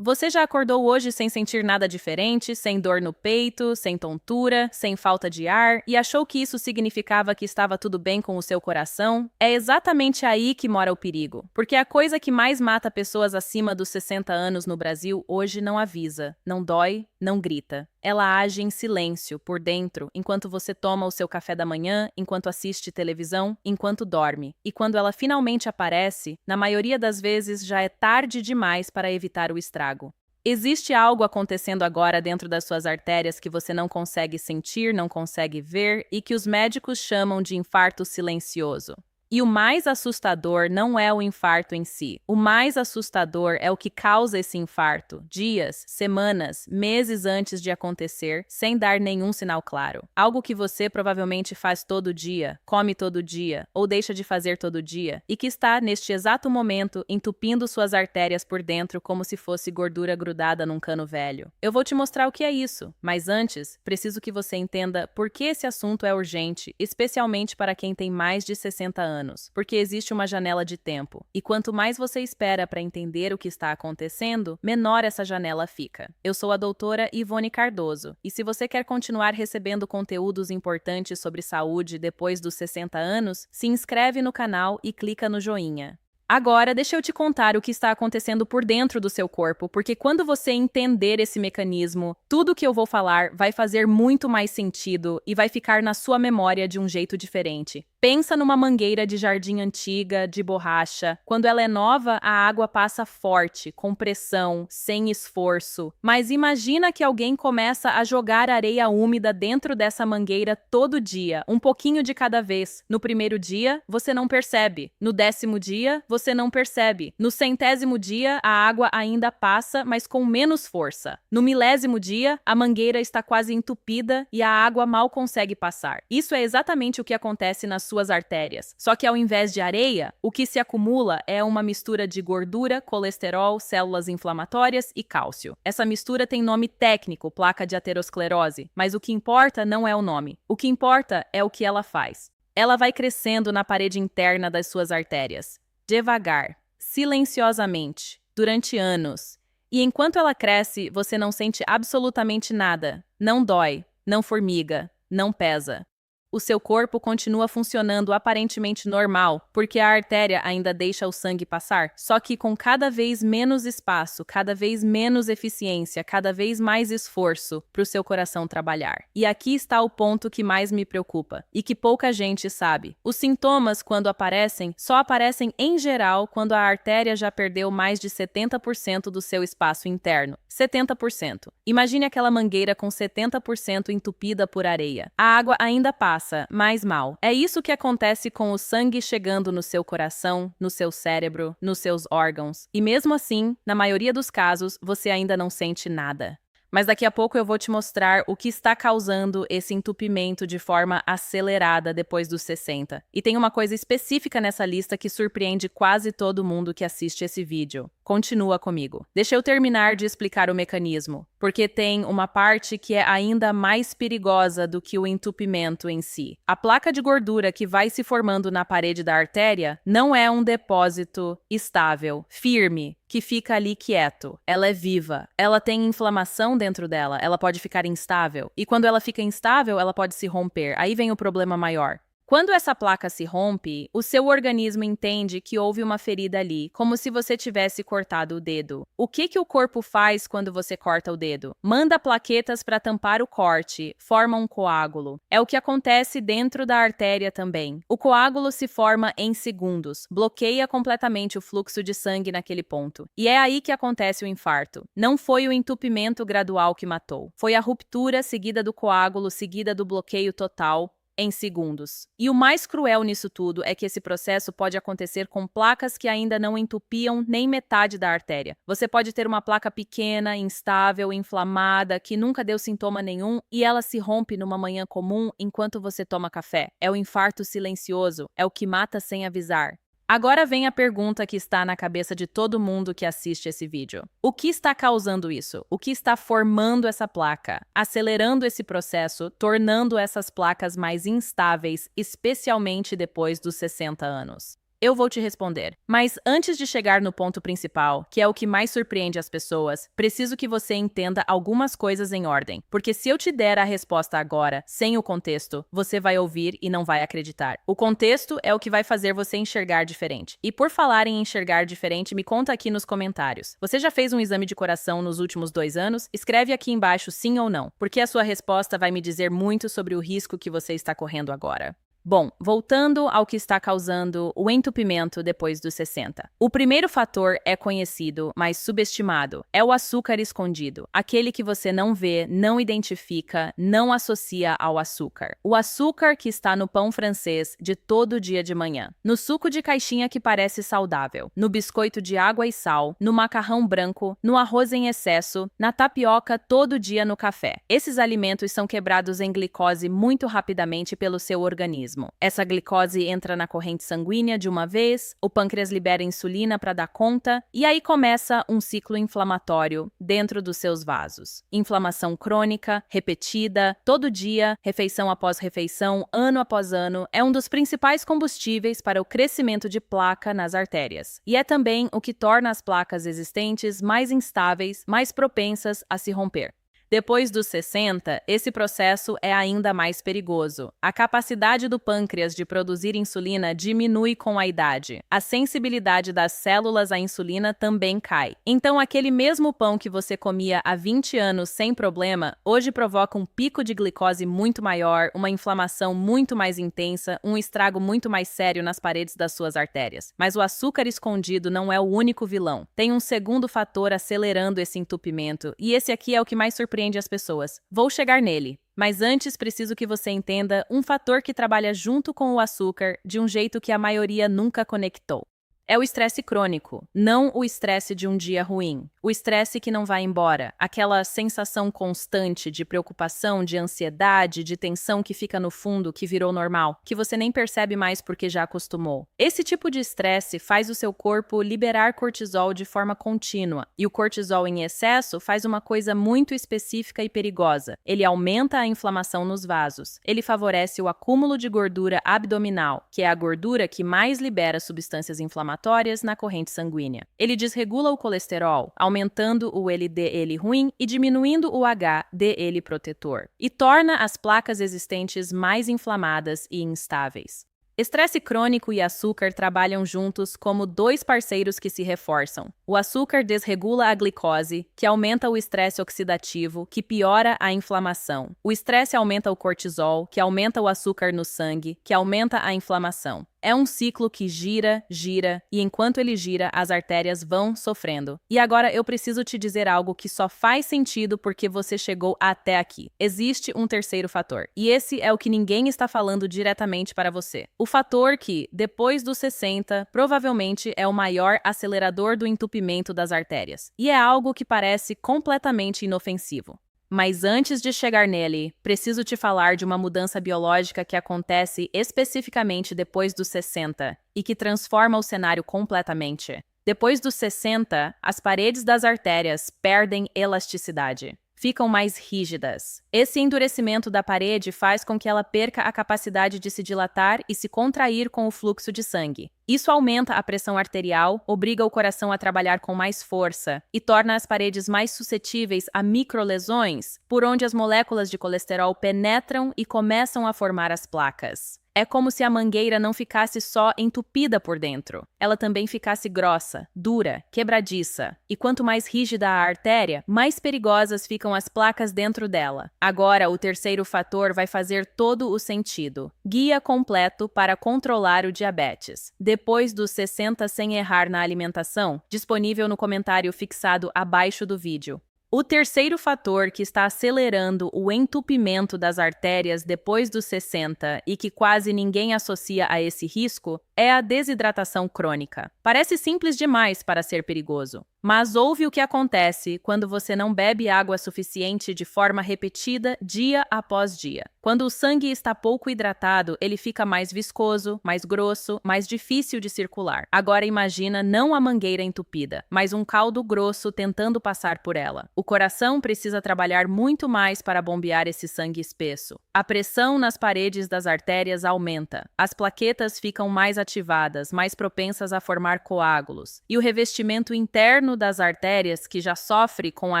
Você já acordou hoje sem sentir nada diferente, sem dor no peito, sem tontura, sem falta de ar e achou que isso significava que estava tudo bem com o seu coração? É exatamente aí que mora o perigo, porque a coisa que mais mata pessoas acima dos 60 anos no Brasil hoje não avisa, não dói, não grita. Ela age em silêncio, por dentro, enquanto você toma o seu café da manhã, enquanto assiste televisão, enquanto dorme. E quando ela finalmente aparece, na maioria das vezes já é tarde demais para evitar o estrago. Existe algo acontecendo agora dentro das suas artérias que você não consegue sentir, não consegue ver e que os médicos chamam de infarto silencioso. E o mais assustador não é o infarto em si. O mais assustador é o que causa esse infarto, dias, semanas, meses antes de acontecer, sem dar nenhum sinal claro. Algo que você provavelmente faz todo dia, come todo dia, ou deixa de fazer todo dia, e que está, neste exato momento, entupindo suas artérias por dentro como se fosse gordura grudada num cano velho. Eu vou te mostrar o que é isso, mas antes, preciso que você entenda por que esse assunto é urgente, especialmente para quem tem mais de 60 anos. Porque existe uma janela de tempo, e quanto mais você espera para entender o que está acontecendo, menor essa janela fica. Eu sou a doutora Ivone Cardoso, e se você quer continuar recebendo conteúdos importantes sobre saúde depois dos 60 anos, se inscreve no canal e clica no joinha. Agora, deixa eu te contar o que está acontecendo por dentro do seu corpo, porque quando você entender esse mecanismo, tudo que eu vou falar vai fazer muito mais sentido e vai ficar na sua memória de um jeito diferente. Pensa numa mangueira de jardim antiga, de borracha. Quando ela é nova, a água passa forte, com pressão, sem esforço. Mas imagina que alguém começa a jogar areia úmida dentro dessa mangueira todo dia, um pouquinho de cada vez. No primeiro dia, você não percebe. No 10º dia, você não percebe. No 100º dia, a água ainda passa, mas com menos força. No 1000º dia, a mangueira está quase entupida e a água mal consegue passar. Isso é exatamente o que acontece nas suas artérias. Só que ao invés de areia, o que se acumula é uma mistura de gordura, colesterol, células inflamatórias e cálcio. Essa mistura tem nome técnico, placa de aterosclerose, mas o que importa não é o nome. O que importa é o que ela faz. Ela vai crescendo na parede interna das suas artérias, devagar, silenciosamente, durante anos. E enquanto ela cresce, você não sente absolutamente nada. Não dói, não formiga, não pesa. O seu corpo continua funcionando aparentemente normal, porque a artéria ainda deixa o sangue passar, só que com cada vez menos espaço, cada vez menos eficiência, cada vez mais esforço para o seu coração trabalhar. E aqui está o ponto que mais me preocupa, e que pouca gente sabe. Os sintomas, quando aparecem, só aparecem em geral quando a artéria já perdeu mais de 70% do seu espaço interno. 70%. Imagine aquela mangueira com 70% entupida por areia. A água ainda passa, mas mal. É isso que acontece com o sangue chegando no seu coração, no seu cérebro, nos seus órgãos. E mesmo assim, na maioria dos casos, você ainda não sente nada. Mas daqui a pouco eu vou te mostrar o que está causando esse entupimento de forma acelerada depois dos 60. E tem uma coisa específica nessa lista que surpreende quase todo mundo que assiste esse vídeo. Continua comigo. Deixa eu terminar de explicar o mecanismo, porque tem uma parte que é ainda mais perigosa do que o entupimento em si. A placa de gordura que vai se formando na parede da artéria não é um depósito estável, firme, que fica ali quieto. Ela é viva. Ela tem inflamação dentro dela. Ela pode ficar instável. E quando ela fica instável, ela pode se romper. Aí vem o problema maior. Quando essa placa se rompe, o seu organismo entende que houve uma ferida ali, como se você tivesse cortado o dedo. O que o corpo faz quando você corta o dedo? Manda plaquetas para tampar o corte, forma um coágulo. É o que acontece dentro da artéria também. O coágulo se forma em segundos, bloqueia completamente o fluxo de sangue naquele ponto. E é aí que acontece o infarto. Não foi o entupimento gradual que matou. Foi a ruptura seguida do coágulo, seguida do bloqueio total, em segundos. E o mais cruel nisso tudo é que esse processo pode acontecer com placas que ainda não entupiam nem metade da artéria. Você pode ter uma placa pequena, instável, inflamada, que nunca deu sintoma nenhum e ela se rompe numa manhã comum enquanto você toma café. É o infarto silencioso, é o que mata sem avisar. Agora vem a pergunta que está na cabeça de todo mundo que assiste esse vídeo. O que está causando isso? O que está formando essa placa? Acelerando esse processo, tornando essas placas mais instáveis, especialmente depois dos 60 anos? Eu vou te responder. Mas antes de chegar no ponto principal, que é o que mais surpreende as pessoas, preciso que você entenda algumas coisas em ordem. Porque se eu te der a resposta agora, sem o contexto, você vai ouvir e não vai acreditar. O contexto é o que vai fazer você enxergar diferente. E por falar em enxergar diferente, me conta aqui nos comentários. Você já fez um exame de coração nos últimos 2 anos? Escreve aqui embaixo sim ou não, porque a sua resposta vai me dizer muito sobre o risco que você está correndo agora. Bom, voltando ao que está causando o entupimento depois dos 60. O primeiro fator é conhecido, mas subestimado. É o açúcar escondido. Aquele que você não vê, não identifica, não associa ao açúcar. O açúcar que está no pão francês de todo dia de manhã. No suco de caixinha que parece saudável. No biscoito de água e sal. No macarrão branco. No arroz em excesso. Na tapioca todo dia no café. Esses alimentos são quebrados em glicose muito rapidamente pelo seu organismo. Essa glicose entra na corrente sanguínea de uma vez, o pâncreas libera insulina para dar conta, e aí começa um ciclo inflamatório dentro dos seus vasos. Inflamação crônica, repetida, todo dia, refeição após refeição, ano após ano, é um dos principais combustíveis para o crescimento de placa nas artérias. E é também o que torna as placas existentes mais instáveis, mais propensas a se romper. Depois dos 60, esse processo é ainda mais perigoso. A capacidade do pâncreas de produzir insulina diminui com a idade. A sensibilidade das células à insulina também cai. Então, aquele mesmo pão que você comia há 20 anos sem problema, hoje provoca um pico de glicose muito maior, uma inflamação muito mais intensa, um estrago muito mais sério nas paredes das suas artérias. Mas o açúcar escondido não é o único vilão. Tem um segundo fator acelerando esse entupimento, e esse aqui é o que mais surpreende as pessoas. Vou chegar nele. Mas antes preciso que você entenda um fator que trabalha junto com o açúcar de um jeito que a maioria nunca conectou. É o estresse crônico, não o estresse de um dia ruim. O estresse que não vai embora, aquela sensação constante de preocupação, de ansiedade, de tensão que fica no fundo, que virou normal, que você nem percebe mais porque já acostumou. Esse tipo de estresse faz o seu corpo liberar cortisol de forma contínua, e o cortisol em excesso faz uma coisa muito específica e perigosa. Ele aumenta a inflamação nos vasos. Ele favorece o acúmulo de gordura abdominal, que é a gordura que mais libera substâncias inflamatórias na corrente sanguínea. Ele desregula o colesterol, aumentando o LDL ruim e diminuindo o HDL protetor, e torna as placas existentes mais inflamadas e instáveis. Estresse crônico e açúcar trabalham juntos como dois parceiros que se reforçam. O açúcar desregula a glicose, que aumenta o estresse oxidativo, que piora a inflamação. O estresse aumenta o cortisol, que aumenta o açúcar no sangue, que aumenta a inflamação. É um ciclo que gira, gira, e enquanto ele gira, as artérias vão sofrendo. E agora eu preciso te dizer algo que só faz sentido porque você chegou até aqui. Existe um terceiro fator, e esse é o que ninguém está falando diretamente para você. O fator que, depois dos 60, provavelmente é o maior acelerador do entupimento das artérias. E é algo que parece completamente inofensivo. Mas antes de chegar nele, preciso te falar de uma mudança biológica que acontece especificamente depois dos 60 e que transforma o cenário completamente. Depois dos 60, as paredes das artérias perdem elasticidade. Ficam mais rígidas. Esse endurecimento da parede faz com que ela perca a capacidade de se dilatar e se contrair com o fluxo de sangue. Isso aumenta a pressão arterial, obriga o coração a trabalhar com mais força e torna as paredes mais suscetíveis a microlesões, por onde as moléculas de colesterol penetram e começam a formar as placas. É como se a mangueira não ficasse só entupida por dentro. Ela também ficasse grossa, dura, quebradiça. E quanto mais rígida a artéria, mais perigosas ficam as placas dentro dela. Agora, o terceiro fator vai fazer todo o sentido. Guia completo para controlar o diabetes. Depois dos 60 sem errar na alimentação, disponível no comentário fixado abaixo do vídeo. O terceiro fator que está acelerando o entupimento das artérias depois dos 60 e que quase ninguém associa a esse risco é a desidratação crônica. Parece simples demais para ser perigoso, mas ouve o que acontece quando você não bebe água suficiente de forma repetida dia após dia. Quando o sangue está pouco hidratado, ele fica mais viscoso, mais grosso, mais difícil de circular. Agora imagina não a mangueira entupida, mas um caldo grosso tentando passar por ela. O coração precisa trabalhar muito mais para bombear esse sangue espesso. A pressão nas paredes das artérias aumenta. As plaquetas ficam mais ativadas, mais propensas a formar coágulos. E o revestimento interno das artérias, que já sofre com a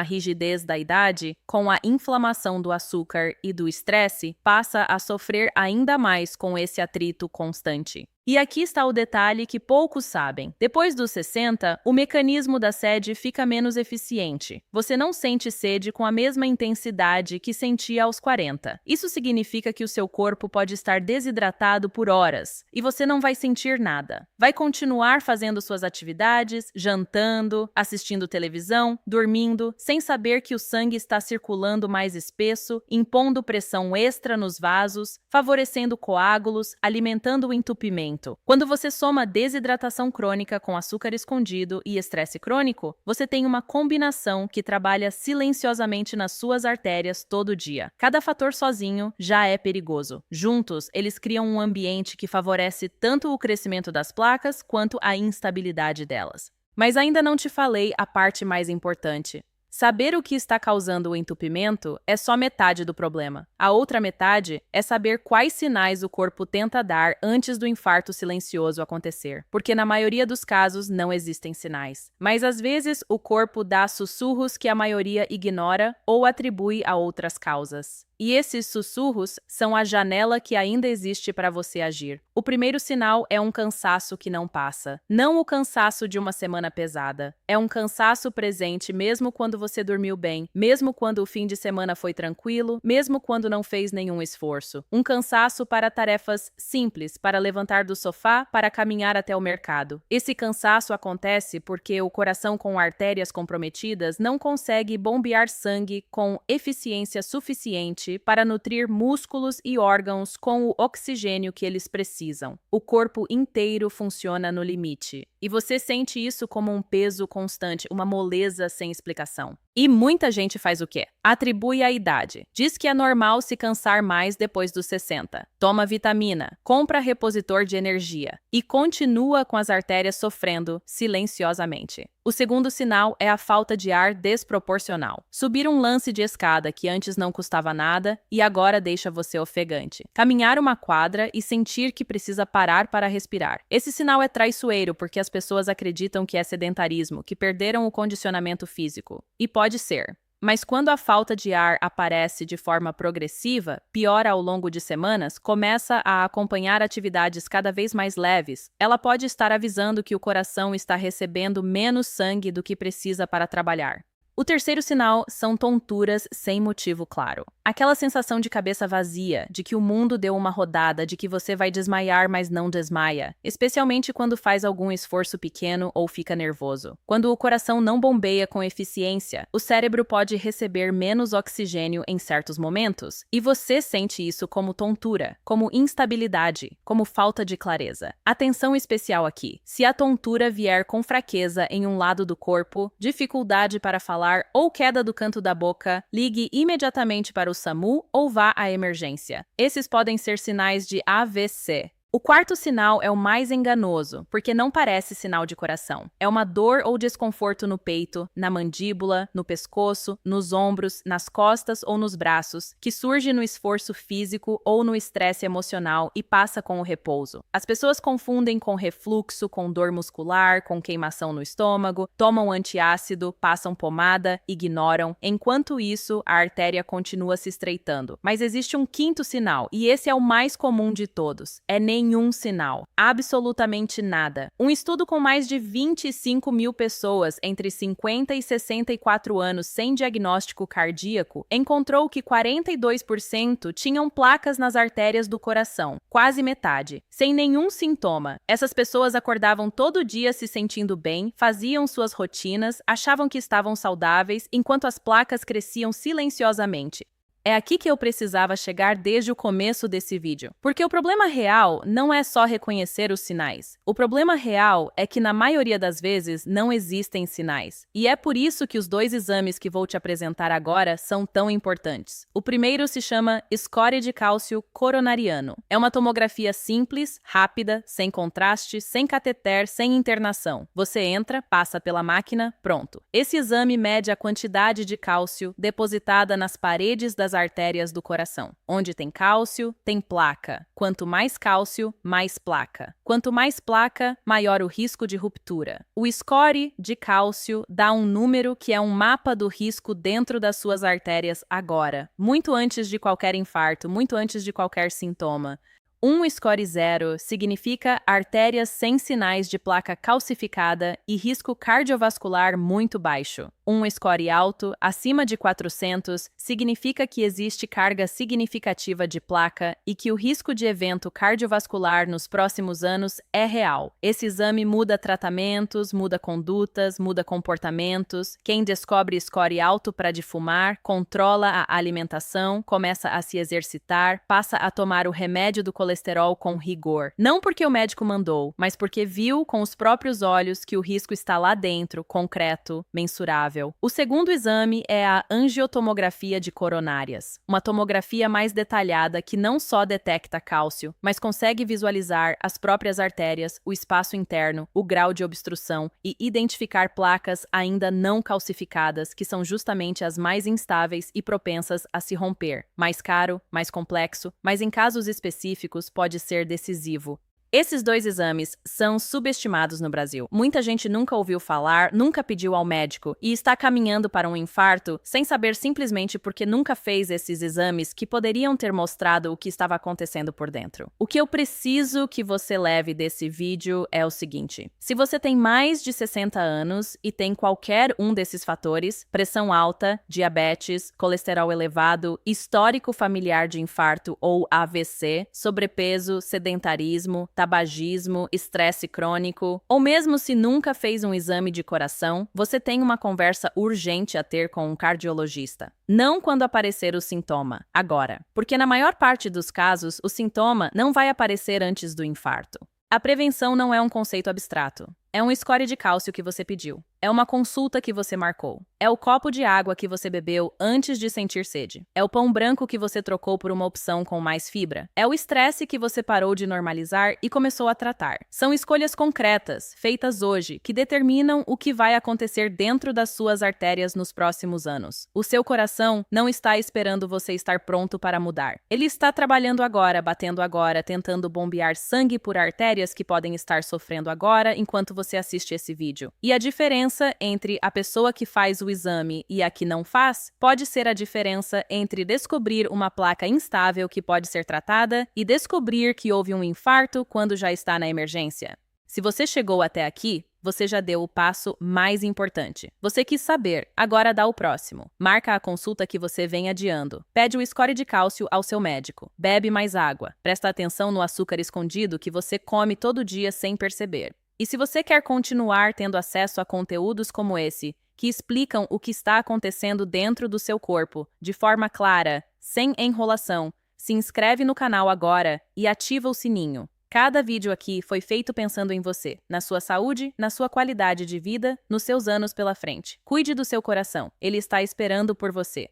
rigidez da idade, com a inflamação do açúcar e do estresse, passa a sofrer ainda mais com esse atrito constante. E aqui está o detalhe que poucos sabem. Depois dos 60, o mecanismo da sede fica menos eficiente. Você não sente sede com a mesma intensidade que sentia aos 40. Isso significa que o seu corpo pode estar desidratado por horas e você não vai sentir nada. Vai continuar fazendo suas atividades, jantando, assistindo televisão, dormindo, sem saber que o sangue está circulando mais espesso, impondo pressão extra nos vasos, favorecendo coágulos, alimentando o entupimento. Quando você soma desidratação crônica com açúcar escondido e estresse crônico, você tem uma combinação que trabalha silenciosamente nas suas artérias todo dia. Cada fator sozinho já é perigoso. Juntos, eles criam um ambiente que favorece tanto o crescimento das placas quanto a instabilidade delas. Mas ainda não te falei a parte mais importante. Saber o que está causando o entupimento é só metade do problema. A outra metade é saber quais sinais o corpo tenta dar antes do infarto silencioso acontecer, porque na maioria dos casos não existem sinais. Mas às vezes o corpo dá sussurros que a maioria ignora ou atribui a outras causas. E esses sussurros são a janela que ainda existe para você agir. O primeiro sinal é um cansaço que não passa. Não o cansaço de uma semana pesada. É um cansaço presente mesmo quando você dormiu bem, mesmo quando o fim de semana foi tranquilo, mesmo quando não fez nenhum esforço. Um cansaço para tarefas simples, para levantar do sofá, para caminhar até o mercado. Esse cansaço acontece porque o coração com artérias comprometidas não consegue bombear sangue com eficiência suficiente para nutrir músculos e órgãos com o oxigênio que eles precisam. O corpo inteiro funciona no limite. E você sente isso como um peso constante, uma moleza sem explicação. E muita gente faz o quê? Atribui a idade. Diz que é normal se cansar mais depois dos 60. Toma vitamina, compra repositor de energia e continua com as artérias sofrendo silenciosamente. O segundo sinal é a falta de ar desproporcional. Subir um lance de escada que antes não custava nada e agora deixa você ofegante. Caminhar uma quadra e sentir que precisa parar para respirar. Esse sinal é traiçoeiro porque as pessoas acreditam que é sedentarismo, que perderam o condicionamento físico. E pode ser. Mas quando a falta de ar aparece de forma progressiva, piora ao longo de semanas, começa a acompanhar atividades cada vez mais leves, ela pode estar avisando que o coração está recebendo menos sangue do que precisa para trabalhar. O terceiro sinal são tonturas sem motivo claro. Aquela sensação de cabeça vazia, de que o mundo deu uma rodada, de que você vai desmaiar, mas não desmaia, especialmente quando faz algum esforço pequeno ou fica nervoso. Quando o coração não bombeia com eficiência, o cérebro pode receber menos oxigênio em certos momentos, e você sente isso como tontura, como instabilidade, como falta de clareza. Atenção especial aqui. Se a tontura vier com fraqueza em um lado do corpo, dificuldade para falar ou queda do canto da boca, ligue imediatamente para o SAMU ou vá à emergência. Esses podem ser sinais de AVC. O quarto sinal é o mais enganoso, porque não parece sinal de coração. É uma dor ou desconforto no peito, na mandíbula, no pescoço, nos ombros, nas costas ou nos braços, que surge no esforço físico ou no estresse emocional e passa com o repouso. As pessoas confundem com refluxo, com dor muscular, com queimação no estômago, tomam antiácido, passam pomada, ignoram. Enquanto isso, a artéria continua se estreitando. Mas existe um quinto sinal, e esse é o mais comum de todos. É nenhum sinal. Absolutamente nada. Um estudo com mais de 25 mil pessoas entre 50 e 64 anos sem diagnóstico cardíaco encontrou que 42% tinham placas nas artérias do coração, quase metade, sem nenhum sintoma. Essas pessoas acordavam todo dia se sentindo bem, faziam suas rotinas, achavam que estavam saudáveis, enquanto as placas cresciam silenciosamente. É aqui que eu precisava chegar desde o começo desse vídeo. Porque o problema real não é só reconhecer os sinais. O problema real é que na maioria das vezes não existem sinais. E é por isso que os dois exames que vou te apresentar agora são tão importantes. O primeiro se chama score de cálcio coronariano. É uma tomografia simples, rápida, sem contraste, sem cateter, sem internação. Você entra, passa pela máquina, pronto. Esse exame mede a quantidade de cálcio depositada nas paredes das artérias do coração. Onde tem cálcio, tem placa. Quanto mais cálcio, mais placa. Quanto mais placa, maior o risco de ruptura. O score de cálcio dá um número que é um mapa do risco dentro das suas artérias agora, muito antes de qualquer infarto, muito antes de qualquer sintoma. Um score 0 significa artérias sem sinais de placa calcificada e risco cardiovascular muito baixo. Um score alto, acima de 400, significa que existe carga significativa de placa e que o risco de evento cardiovascular nos próximos anos é real. Esse exame muda tratamentos, muda condutas, muda comportamentos. Quem descobre score alto para de fumar, controla a alimentação, começa a se exercitar, passa a tomar o remédio do colesterol com rigor. Não porque o médico mandou, mas porque viu com os próprios olhos que o risco está lá dentro, concreto, mensurável. O segundo exame é a angiotomografia de coronárias, uma tomografia mais detalhada que não só detecta cálcio, mas consegue visualizar as próprias artérias, o espaço interno, o grau de obstrução e identificar placas ainda não calcificadas, que são justamente as mais instáveis e propensas a se romper. Mais caro, mais complexo, mas em casos específicos pode ser decisivo. Esses dois exames são subestimados no Brasil. Muita gente nunca ouviu falar, nunca pediu ao médico e está caminhando para um infarto sem saber simplesmente porque nunca fez esses exames que poderiam ter mostrado o que estava acontecendo por dentro. O que eu preciso que você leve desse vídeo é o seguinte: se você tem mais de 60 anos e tem qualquer um desses fatores, pressão alta, diabetes, colesterol elevado, histórico familiar de infarto ou AVC, sobrepeso, sedentarismo, tabagismo, estresse crônico, ou mesmo se nunca fez um exame de coração, você tem uma conversa urgente a ter com um cardiologista. Não quando aparecer o sintoma, agora, porque na maior parte dos casos, o sintoma não vai aparecer antes do infarto. A prevenção não é um conceito abstrato. É um score de cálcio que você pediu. É uma consulta que você marcou. É o copo de água que você bebeu antes de sentir sede. É o pão branco que você trocou por uma opção com mais fibra. É o estresse que você parou de normalizar e começou a tratar. São escolhas concretas, feitas hoje, que determinam o que vai acontecer dentro das suas artérias nos próximos anos. O seu coração não está esperando você estar pronto para mudar. Ele está trabalhando agora, batendo agora, tentando bombear sangue por artérias que podem estar sofrendo agora enquanto você assiste esse vídeo. E a diferença entre a pessoa que faz o exame e a que não faz pode ser a diferença entre descobrir uma placa instável que pode ser tratada e descobrir que houve um infarto quando já está na emergência. Se você chegou até aqui, você já deu o passo mais importante. Você quis saber, agora dá o próximo. Marca a consulta que você vem adiando. Pede o score de cálcio ao seu médico. Bebe mais água. Presta atenção no açúcar escondido que você come todo dia sem perceber. E se você quer continuar tendo acesso a conteúdos como esse, que explicam o que está acontecendo dentro do seu corpo, de forma clara, sem enrolação, se inscreve no canal agora e ativa o sininho. Cada vídeo aqui foi feito pensando em você, na sua saúde, na sua qualidade de vida, nos seus anos pela frente. Cuide do seu coração, ele está esperando por você.